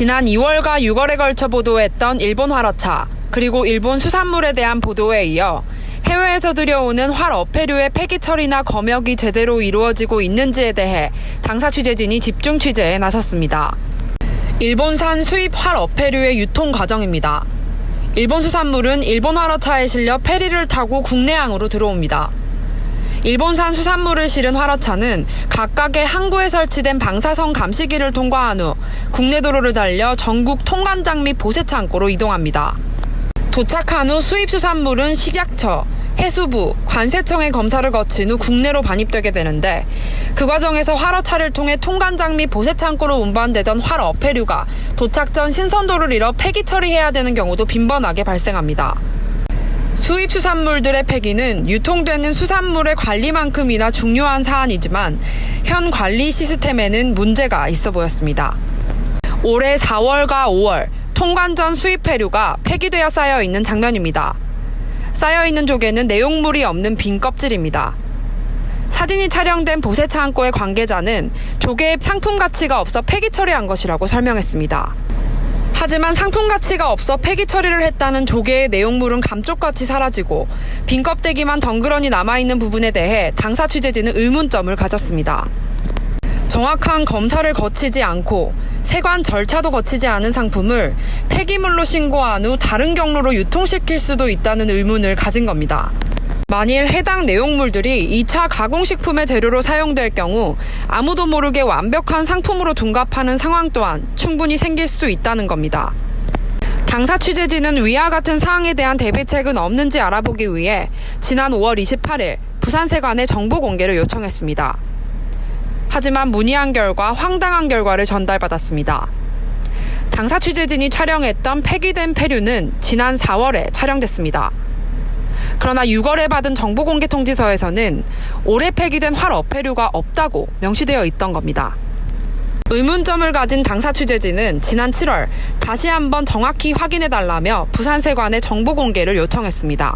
지난 2월과 6월에 걸쳐 보도했던 일본 활어차, 그리고 일본 수산물에 대한 보도에 이어 해외에서 들여오는 활 어패류의 폐기 처리나 검역이 제대로 이루어지고 있는지에 대해 당사 취재진이 집중 취재에 나섰습니다. 일본산 수입 활 어패류의 유통 과정입니다. 일본 수산물은 일본 활어차에 실려 페리를 타고 국내항으로 들어옵니다. 일본산 수산물을 실은 활어차는 각각의 항구에 설치된 방사선 감시기를 통과한 후 국내 도로를 달려 전국 통관장 및 보세창고로 이동합니다. 도착한 후 수입 수산물은 식약처, 해수부, 관세청의 검사를 거친 후 국내로 반입되게 되는데, 그 과정에서 활어차를 통해 통관장 및 보세창고로 운반되던 활 어패류가 도착 전 신선도를 잃어 폐기 처리해야 되는 경우도 빈번하게 발생합니다. 수입 수산물들의 폐기는 유통되는 수산물의 관리만큼이나 중요한 사안이지만 현 관리 시스템에는 문제가 있어 보였습니다. 올해 4월과 5월 통관 전 수입 폐류가 폐기되어 쌓여 있는 장면입니다. 쌓여 있는 조개는 내용물이 없는 빈 껍질입니다. 사진이 촬영된 보세창고의 관계자는 조개의 상품 가치가 없어 폐기 처리한 것이라고 설명했습니다. 하지만 상품 가치가 없어 폐기 처리를 했다는 조개의 내용물은 감쪽같이 사라지고 빈 껍데기만 덩그러니 남아있는 부분에 대해 당사 취재진은 의문점을 가졌습니다. 정확한 검사를 거치지 않고 세관 절차도 거치지 않은 상품을 폐기물로 신고한 후 다른 경로로 유통시킬 수도 있다는 의문을 가진 겁니다. 만일 해당 내용물들이 2차 가공식품의 재료로 사용될 경우 아무도 모르게 완벽한 상품으로 둔갑하는 상황 또한 충분히 생길 수 있다는 겁니다. 당사 취재진은 위와 같은 사항에 대한 대비책은 없는지 알아보기 위해 지난 5월 28일 부산세관에 정보 공개를 요청했습니다. 하지만 문의한 결과 황당한 결과를 전달받았습니다. 당사 취재진이 촬영했던 폐기된 폐류는 지난 4월에 촬영됐습니다. 그러나 6월에 받은 정보 공개 통지서에서는 올해 폐기된 활 어패류가 없다고 명시되어 있던 겁니다. 의문점을 가진 당사 취재진은 지난 7월 다시 한번 정확히 확인해달라며 부산세관에 정보 공개를 요청했습니다.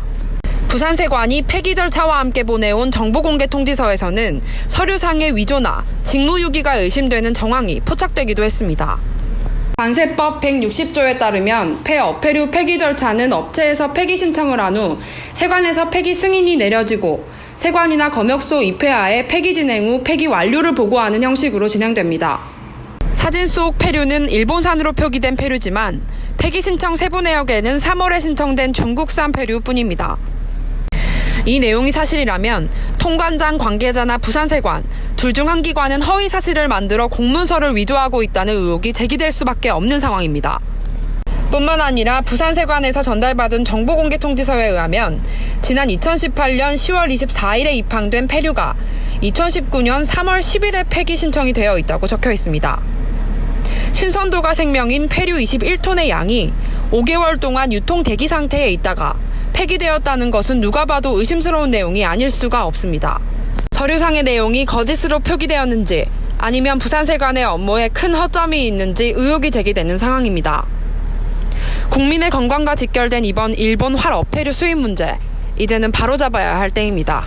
부산세관이 폐기 절차와 함께 보내온 정보 공개 통지서에서는 서류상의 위조나 직무유기가 의심되는 정황이 포착되기도 했습니다. 관세법 160조에 따르면 폐어패류 폐기 절차는 업체에서 폐기 신청을 한 후 세관에서 폐기 승인이 내려지고 세관이나 검역소 입회하에 폐기 진행 후 폐기 완료를 보고하는 형식으로 진행됩니다. 사진 속 폐류는 일본산으로 표기된 폐류지만 폐기 신청 세부 내역에는 3월에 신청된 중국산 폐류뿐입니다. 이 내용이 사실이라면 통관장 관계자나 부산세관 둘 중 한 기관은 허위 사실을 만들어 공문서를 위조하고 있다는 의혹이 제기될 수밖에 없는 상황입니다. 뿐만 아니라 부산세관에서 전달받은 정보공개 통지서에 의하면 지난 2018년 10월 24일에 입항된 폐류가 2019년 3월 10일에 폐기 신청이 되어 있다고 적혀 있습니다. 신선도가 생명인 폐류 21톤의 양이 5개월 동안 유통 대기 상태에 있다가 폐기되었다는 것은 누가 봐도 의심스러운 내용이 아닐 수가 없습니다. 서류상의 내용이 거짓으로 표기되었는지 아니면 부산세관의 업무에 큰 허점이 있는지 의혹이 제기되는 상황입니다. 국민의 건강과 직결된 이번 일본 활 어패류 수입 문제, 이제는 바로잡아야 할 때입니다.